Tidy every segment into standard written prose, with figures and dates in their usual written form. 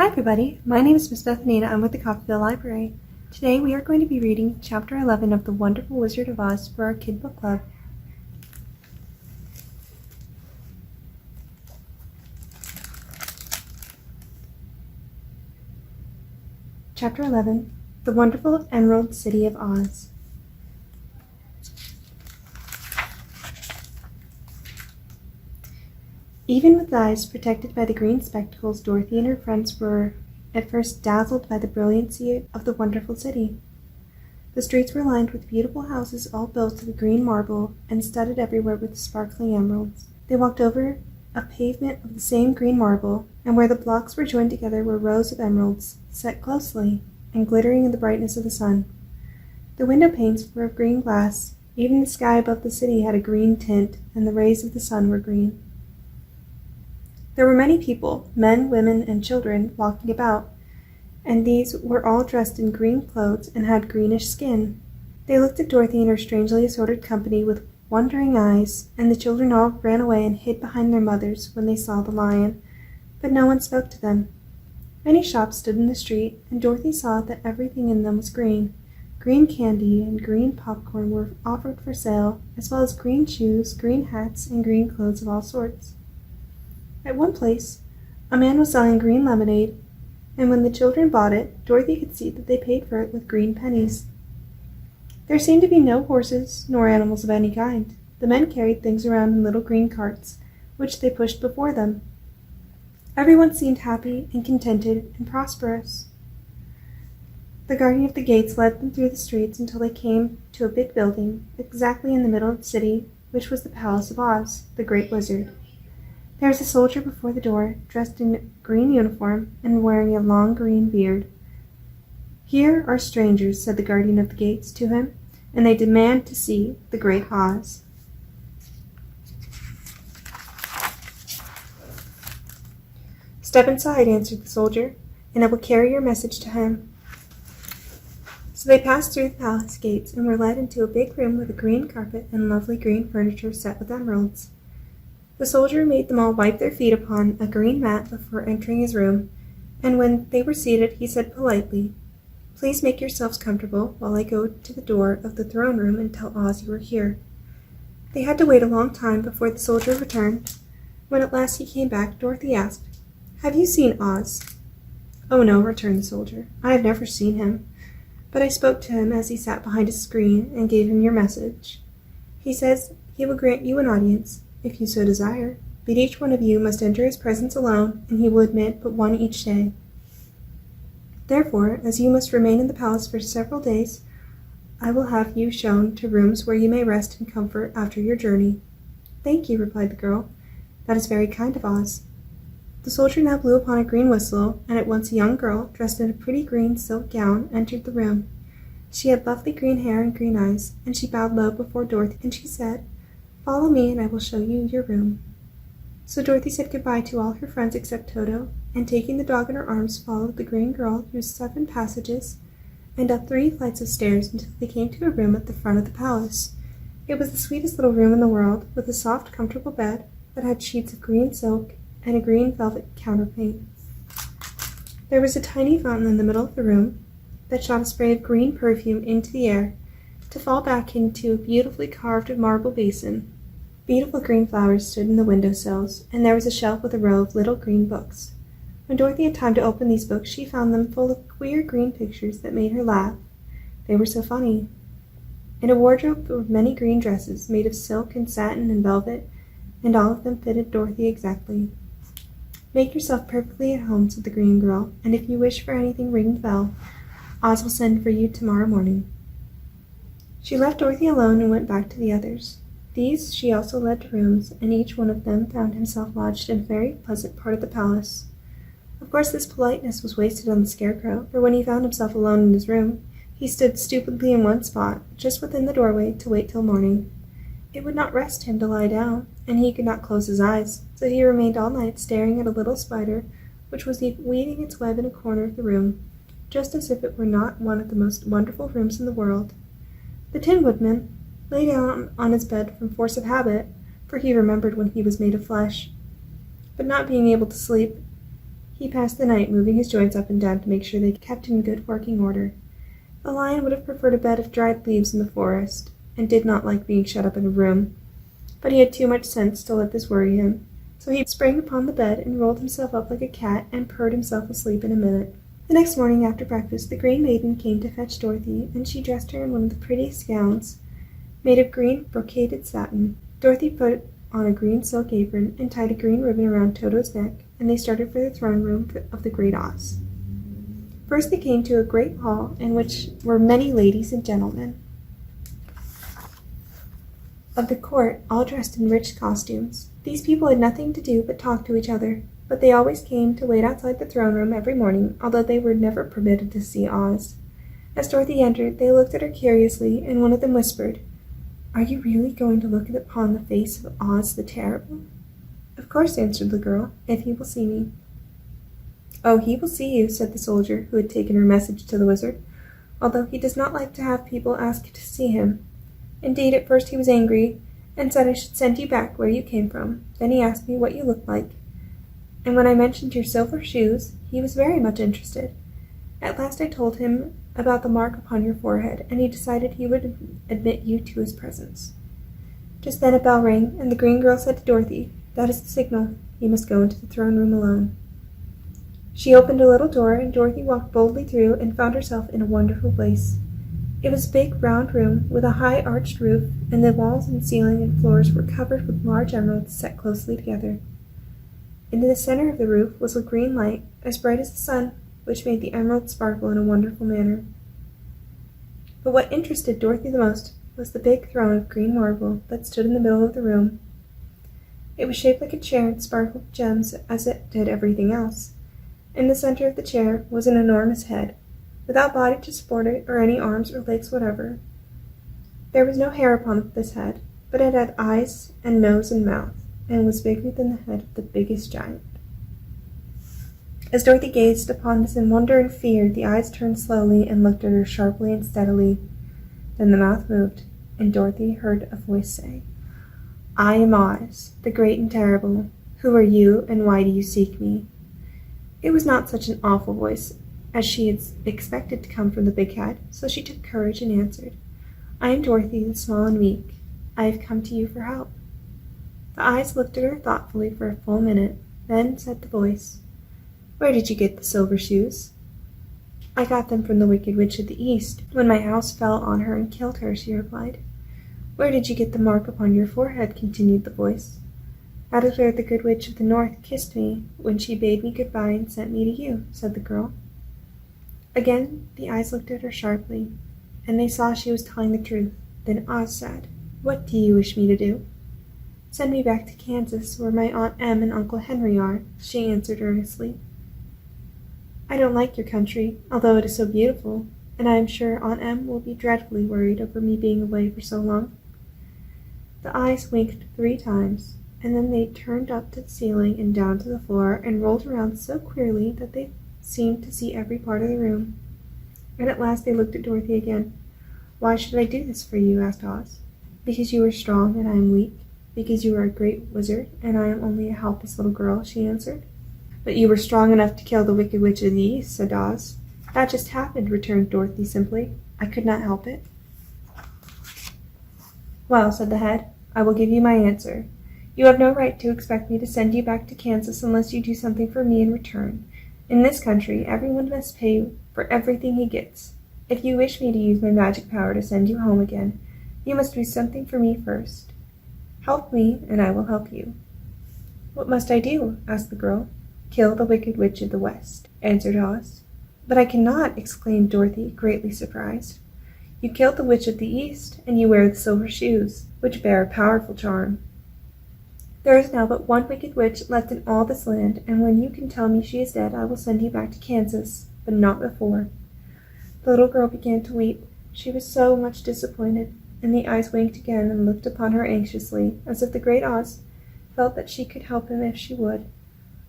Hi everybody, my name is Miss Bethanina. I'm with the Coffeyville Library. Today we are going to be reading Chapter 11 of The Wonderful Wizard of Oz for our Kid Book Club. Chapter 11, The Wonderful Emerald City of Oz. Even with eyes protected by the green spectacles, Dorothy and her friends were at first dazzled by the brilliancy of the wonderful city. The streets were lined with beautiful houses all built of green marble and studded everywhere with sparkling emeralds. They walked over a pavement of the same green marble, and where the blocks were joined together were rows of emeralds, set closely and glittering in the brightness of the sun. The window panes were of green glass. Even the sky above the city had a green tint, and the rays of the sun were green. There were many people, men, women, and children, walking about, and these were all dressed in green clothes and had greenish skin. They looked at Dorothy and her strangely assorted company with wondering eyes, and the children all ran away and hid behind their mothers when they saw the lion, but no one spoke to them. Many shops stood in the street, and Dorothy saw that everything in them was green. Green candy and green popcorn were offered for sale, as well as green shoes, green hats, and green clothes of all sorts. At one place, a man was selling green lemonade, and when the children bought it, Dorothy could see that they paid for it with green pennies. There seemed to be no horses nor animals of any kind. The men carried things around in little green carts, which they pushed before them. Everyone seemed happy and contented and prosperous. The guardian of the gates led them through the streets until they came to a big building, exactly in the middle of the city, which was the Palace of Oz, the Great Wizard. There was a soldier before the door, dressed in a green uniform and wearing a long green beard. "Here are strangers," said the guardian of the gates to him, "and they demand to see the Great Oz." "Step inside," answered the soldier, "and I will carry your message to him." So they passed through the palace gates and were led into a big room with a green carpet and lovely green furniture set with emeralds. The soldier made them all wipe their feet upon a green mat before entering his room, and when they were seated, he said politely, "Please make yourselves comfortable while I go to the door of the throne room and tell Oz you are here." They had to wait a long time before the soldier returned. When at last he came back, Dorothy asked, "Have you seen Oz?" "Oh no," returned the soldier, "I have never seen him, but I spoke to him as he sat behind a screen and gave him your message. He says he will grant you an audience, if you so desire, but each one of you must enter his presence alone, and he will admit but one each day. Therefore, as you must remain in the palace for several days, I will have you shown to rooms where you may rest in comfort after your journey." "Thank you," replied the girl. "That is very kind of Oz." The soldier now blew upon a green whistle, and at once a young girl, dressed in a pretty green silk gown, entered the room. She had lovely green hair and green eyes, and she bowed low before Dorothy, and she said, "Follow me, and I will show you your room." So Dorothy said goodbye to all her friends except Toto, and taking the dog in her arms, followed the green girl through 7 passages and up 3 flights of stairs until they came to a room at the front of the palace. It was the sweetest little room in the world, with a soft, comfortable bed that had sheets of green silk and a green velvet counterpane. There was a tiny fountain in the middle of the room that shot a spray of green perfume into the air, to fall back into a beautifully carved marble basin. Beautiful green flowers stood in the window sills, and there was a shelf with a row of little green books. When Dorothy had time to open these books, she found them full of queer green pictures that made her laugh. They were so funny. And a wardrobe of many green dresses, made of silk and satin and velvet, and all of them fitted Dorothy exactly. "Make yourself perfectly at home," said the green girl, "and if you wish for anything, ring the bell. Oz will send for you tomorrow morning." She left Dorothy alone and went back to the others. These she also led to rooms, and each one of them found himself lodged in a very pleasant part of the palace. Of course this politeness was wasted on the Scarecrow, for when he found himself alone in his room, he stood stupidly in one spot, just within the doorway, to wait till morning. It would not rest him to lie down, and he could not close his eyes, so he remained all night staring at a little spider, which was weaving its web in a corner of the room, just as if it were not one of the most wonderful rooms in the world. The Tin Woodman lay down on his bed from force of habit, for he remembered when he was made of flesh. But not being able to sleep, He passed the night moving his joints up and down to make sure they kept in good working order. The lion would have preferred a bed of dried leaves in the forest, and did not like being shut up in a room, but he had too much sense to let this worry him, so he sprang upon the bed and rolled himself up like a cat and purred himself asleep in a minute. The next morning after breakfast the Green Maiden came to fetch Dorothy, and she dressed her in one of the prettiest gowns, made of green brocaded satin. Dorothy put on a green silk apron and tied a green ribbon around Toto's neck, and they started for the throne room of the Great Oz. First they came to a great hall in which were many ladies and gentlemen of the court, all dressed in rich costumes. These people had nothing to do but talk to each other, but they always came to wait outside the throne room every morning, although they were never permitted to see Oz. As Dorothy entered, they looked at her curiously, and one of them whispered, "Are you really going to look upon the face of Oz the Terrible?" "Of course," answered the girl, "if he will see me." "Oh, he will see you," said the soldier, who had taken her message to the wizard, "although he does not like to have people ask to see him. Indeed, at first he was angry, and said I should send you back where you came from. Then he asked me what you looked like, and when I mentioned your silver shoes, he was very much interested. At last I told him about the mark upon your forehead, and he decided he would admit you to his presence." Just then a bell rang, and the green girl said to Dorothy, "That is the signal. You must go into the throne room alone." She opened a little door, and Dorothy walked boldly through and found herself in a wonderful place. It was a big round room with a high arched roof, and the walls and ceiling and floors were covered with large emeralds set closely together. In the center of the roof was a green light, as bright as the sun, which made the emeralds sparkle in a wonderful manner. But what interested Dorothy the most was the big throne of green marble that stood in the middle of the room. It was shaped like a chair and sparkled with gems as it did everything else. In the center of the chair was an enormous head, without body to support it or any arms or legs whatever. There was no hair upon this head, but it had eyes and nose and mouth, and was bigger than the head of the biggest giant. As Dorothy gazed upon this in wonder and fear, the eyes turned slowly and looked at her sharply and steadily. Then the mouth moved, and Dorothy heard a voice say, "I am Oz, the great and terrible. Who are you, and why do you seek me?" It was not such an awful voice as she had expected to come from the big head, so she took courage and answered, "I am Dorothy, the small and weak. I have come to you for help." The eyes looked at her thoughtfully for a full minute, then said the voice, "Where did you get the silver shoes?" "I got them from the Wicked Witch of the East, when my house fell on her and killed her," she replied. "Where did you get the mark upon your forehead?" continued the voice. "That is where the Good Witch of the North kissed me when she bade me goodbye and sent me to you," said the girl. Again the eyes looked at her sharply, and they saw she was telling the truth. Then Oz said, "What do you wish me to do?" "Send me back to Kansas, where my Aunt Em and Uncle Henry are," she answered earnestly. "I don't like your country, although it is so beautiful, and I am sure Aunt Em will be dreadfully worried over me being away for so long." The eyes winked 3 times, and then they turned up to the ceiling and down to the floor and rolled around so queerly that they seemed to see every part of the room. And at last they looked at Dorothy again. "Why should I do this for you?" asked Oz. "Because you are strong and I am weak. Because you are a great wizard and I am only a helpless little girl," she answered. "But you were strong enough to kill the Wicked Witch of the East," said Oz. "That just happened," returned Dorothy simply. "I could not help it." "Well," said the head, "I will give you my answer. You have no right to expect me to send you back to Kansas unless you do something for me in return. In this country, everyone must pay for everything he gets. If you wish me to use my magic power to send you home again, you must do something for me first. Help me, and I will help you." "What must I do?" asked the girl. "Kill the Wicked Witch of the West," answered Oz. "But I cannot," exclaimed Dorothy, greatly surprised. "You killed the Witch of the East, and you wear the silver shoes, which bear a powerful charm. There is now but one wicked witch left in all this land, and when you can tell me she is dead, I will send you back to Kansas, but not before." The little girl began to weep. She was so much disappointed, and the eyes winked again and looked upon her anxiously, as if the great Oz felt that she could help him if she would.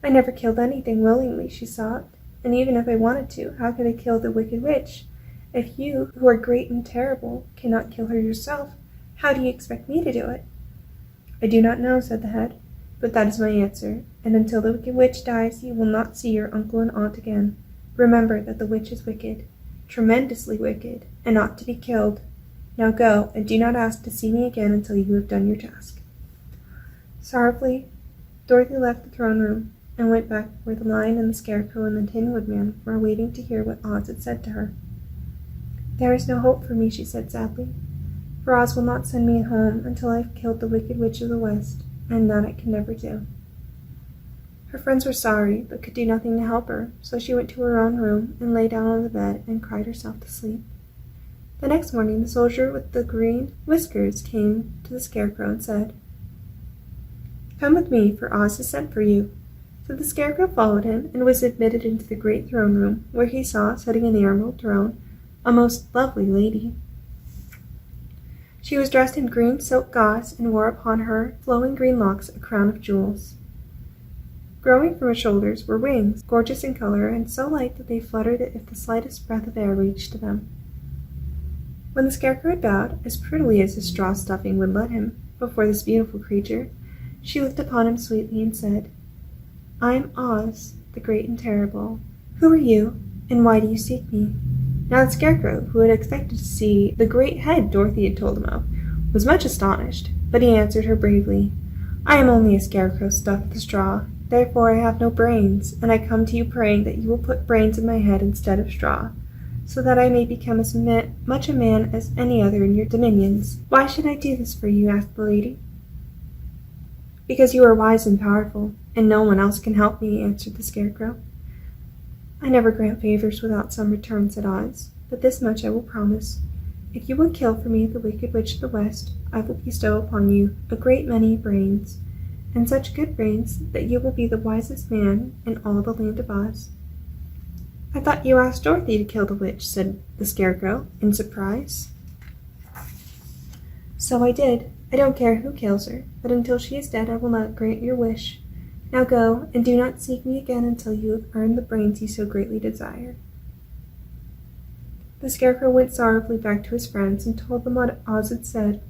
"I never killed anything willingly," she sobbed, "and even if I wanted to, how could I kill the Wicked Witch? If you, who are great and terrible, cannot kill her yourself, how do you expect me to do it?" "I do not know," said the head, but that is my answer, and until the wicked witch dies you will not see your uncle and aunt again. Remember that the witch is wicked, tremendously wicked, and ought to be killed. Now go, and do not ask to see me again until you have done your task." Sorrowfully, Dorothy left the throne room and went back where the Lion and the Scarecrow and the Tin Woodman were waiting to hear what Oz had said to her. "There is no hope for me," she said sadly, "for Oz will not send me home until I have killed the Wicked Witch of the West, and that I can never do." Her friends were sorry, but could do nothing to help her, so she went to her own room and lay down on the bed and cried herself to sleep. The next morning the soldier with the green whiskers came to the Scarecrow and said, "Come with me, for Oz has sent for you." So the Scarecrow followed him and was admitted into the great throne room, where he saw, sitting in the emerald throne, a most lovely lady. She was dressed in green silk gauze and wore upon her flowing green locks a crown of jewels. Growing from her shoulders were wings, gorgeous in color and so light that they fluttered if the slightest breath of air reached to them. When the Scarecrow had bowed, as prettily as his straw stuffing would let him, before this beautiful creature, she looked upon him sweetly and said, "I am Oz, the great and terrible. Who are you, and why do you seek me?" Now the Scarecrow, who had expected to see the great head Dorothy had told him of, was much astonished, but he answered her bravely, "I am only a Scarecrow stuffed with straw. Therefore I have no brains, and I come to you praying that you will put brains in my head instead of straw, so that I may become as much a man as any other in your dominions." "Why should I do this for you?" asked the lady. "Because you are wise and powerful, and no one else can help me," answered the Scarecrow. "I never grant favors without some return," said Oz, "but this much I will promise. If you will kill for me the Wicked Witch of the West, I will bestow upon you a great many brains, and such good brains that you will be the wisest man in all the land of Oz." "I thought you asked Dorothy to kill the witch," said the Scarecrow, in surprise. "So I did. I don't care who kills her, but until she is dead I will not grant your wish. Now go, and do not seek me again until you have earned the brains you so greatly desire." The Scarecrow went sorrowfully back to his friends and told them what Oz had said,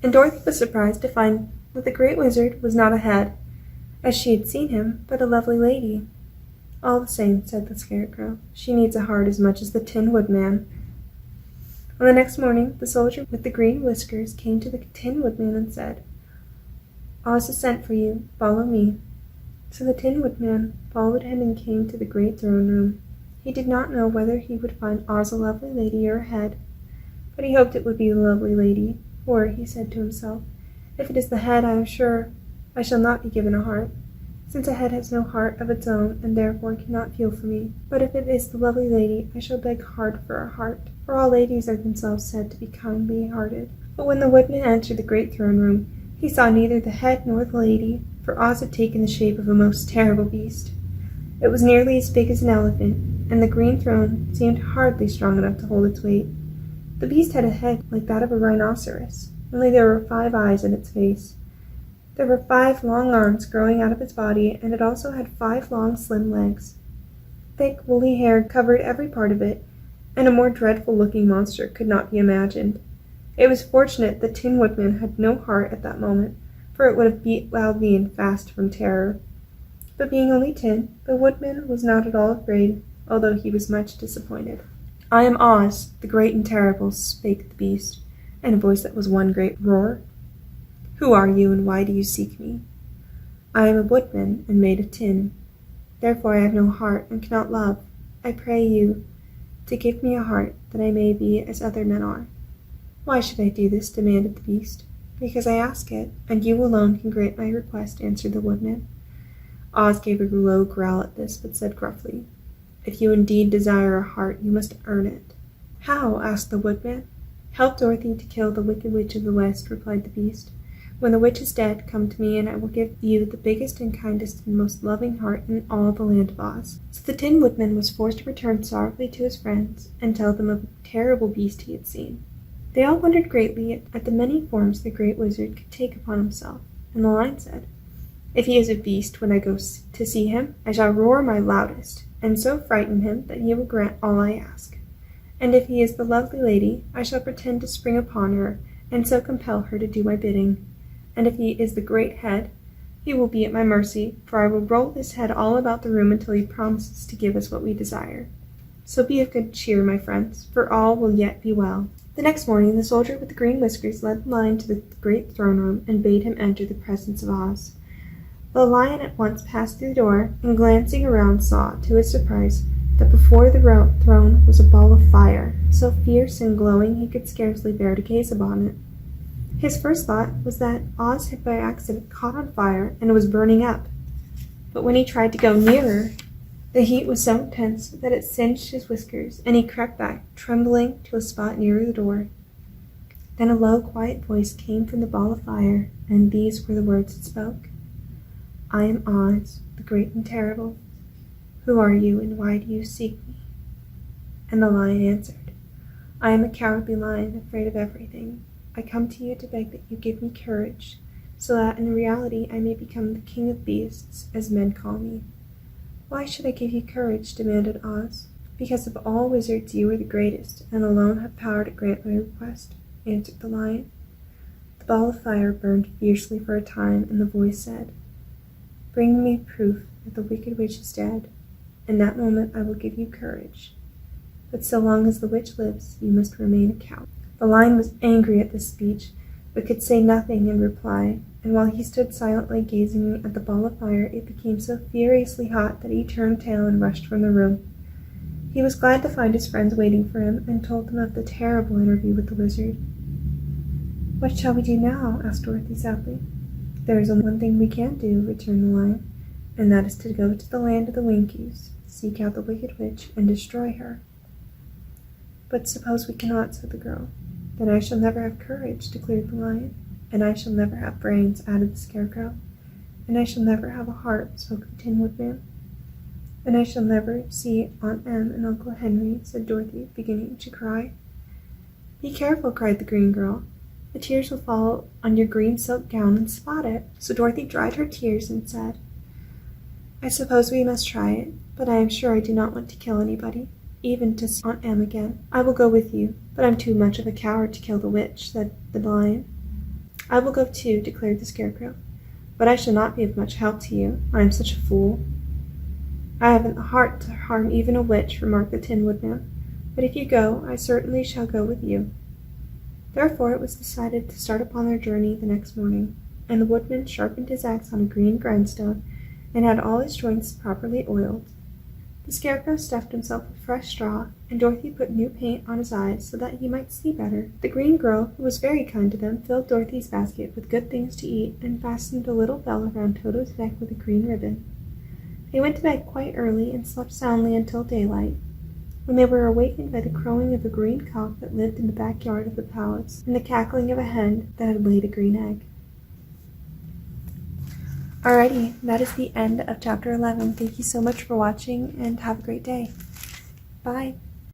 and Dorothy was surprised to find that the Great Wizard was not a head, as she had seen him, but a lovely lady. "All the same," said the Scarecrow, "she needs a heart as much as the Tin Woodman." On the next morning the soldier with the green whiskers came to the Tin Woodman and said, "Oz has sent for you. Follow me." So the Tin Woodman followed him and came to the great throne room. He did not know whether he would find Oz a lovely lady or a head, but he hoped it would be a lovely lady, for, he said to himself, "If it is the head I am sure I shall not be given a heart, since a head has no heart of its own and therefore cannot feel for me. But if it is the lovely lady I shall beg hard for a heart, for all ladies are themselves said to be kindly hearted." But when the Woodman entered the great throne room, he saw neither the head nor the lady, for Oz had taken the shape of a most terrible beast. It was nearly as big as an elephant, and the green throne seemed hardly strong enough to hold its weight. The beast had a head like that of a rhinoceros, only there were 5 eyes in its face. There were 5 long arms growing out of its body, and it also had 5 long slim legs. Thick woolly hair covered every part of it, and a more dreadful-looking monster could not be imagined. It was fortunate the Tin Woodman had no heart at that moment, for it would have beat loudly and fast from terror. But being only tin, the Woodman was not at all afraid, although he was much disappointed. "I am Oz, the great and terrible," spake the beast, in a voice that was one great roar. "Who are you, and why do you seek me?" "I am a woodman, and made of tin. Therefore I have no heart, and cannot love. I pray you to give me a heart, that I may be as other men are." "Why should I do this?" demanded the beast. "Because I ask it, and you alone can grant my request," answered the Woodman. Oz gave a low growl at this, but said gruffly, "If you indeed desire a heart, you must earn it." "How?" asked the Woodman. "Help Dorothy to kill the Wicked Witch of the West," replied the beast. "When the witch is dead, come to me, and I will give you the biggest and kindest and most loving heart in all the land of Oz." So the Tin Woodman was forced to return sorrowfully to his friends and tell them of the terrible beast he had seen. They all wondered greatly at the many forms the Great Wizard could take upon himself, and the Lion said, "If he is a beast when I go to see him, I shall roar my loudest, and so frighten him that he will grant all I ask. And if he is the lovely lady, I shall pretend to spring upon her, and so compel her to do my bidding. And if he is the great head, He will be at my mercy, for I will roll his head all about the room until he promises to give us what we desire. So be of good cheer, my friends, for all will yet be well." The next morning the soldier with the green whiskers led the lion to the great throne room and bade him enter the presence of Oz. The lion at once passed through the door, and glancing around saw, to his surprise, that before the throne was a ball of fire, so fierce and glowing he could scarcely bear to gaze upon it. His first thought was that Oz had by accident caught on fire and was burning up, but when he tried to go nearer, the heat was so intense that it singed his whiskers, and he crept back, trembling, to a spot nearer the door. Then a low, quiet voice came from the ball of fire, and these were the words it spoke. "I am Oz, the great and terrible. Who are you, and why do you seek me?" And the lion answered, "I am a cowardly lion, afraid of everything. I come to you to beg that you give me courage, so that in reality I may become the king of beasts, as men call me." "Why should I give you courage?" demanded Oz. "Because of all wizards you are the greatest, and alone have power to grant my request," answered the lion. The ball of fire burned fiercely for a time, and the voice said, "Bring me proof that the wicked witch is dead. In that moment I will give you courage. But so long as the witch lives, you must remain a coward." The lion was angry at this speech, but could say nothing in reply, and while he stood silently gazing at the ball of fire, it became so furiously hot that he turned tail and rushed from the room. He was glad to find his friends waiting for him, and told them of the terrible interview with the wizard. "What shall we do now?" asked Dorothy sadly. "There is only one thing we can do," returned the lion, "and that is to go to the land of the Winkies, seek out the wicked witch, and destroy her." "But suppose we cannot," said the girl. "Then I shall never have courage," declared the lion. "And I shall never have brains," added the Scarecrow. "And I shall never have a heart," spoke the Tin Woodman. "And I shall never see Aunt Em and Uncle Henry," said Dorothy, beginning to cry. "Be careful," cried the green girl. "The tears will fall on your green silk gown and spot it." So Dorothy dried her tears and said, "I suppose we must try it, but I am sure I do not want to kill anybody, even to see Aunt Em again." "I will go with you, but I'm too much of a coward to kill the witch," said the lion. "I will go too," declared the Scarecrow, "but I shall not be of much help to you. I am such a fool." "I haven't the heart to harm even a witch," remarked the Tin Woodman, "but if you go, I certainly shall go with you." Therefore it was decided to start upon their journey the next morning, and the woodman sharpened his axe on a green grindstone and had all his joints properly oiled. The Scarecrow stuffed himself with fresh straw, and Dorothy put new paint on his eyes so that he might see better. The green girl, who was very kind to them, filled Dorothy's basket with good things to eat and fastened a little bell around Toto's neck with a green ribbon. They went to bed quite early and slept soundly until daylight, when they were awakened by the crowing of a green cock that lived in the backyard of the palace, and the cackling of a hen that had laid a green egg. Alrighty, that is the end of chapter 11. Thank you so much for watching, and have a great day. Bye.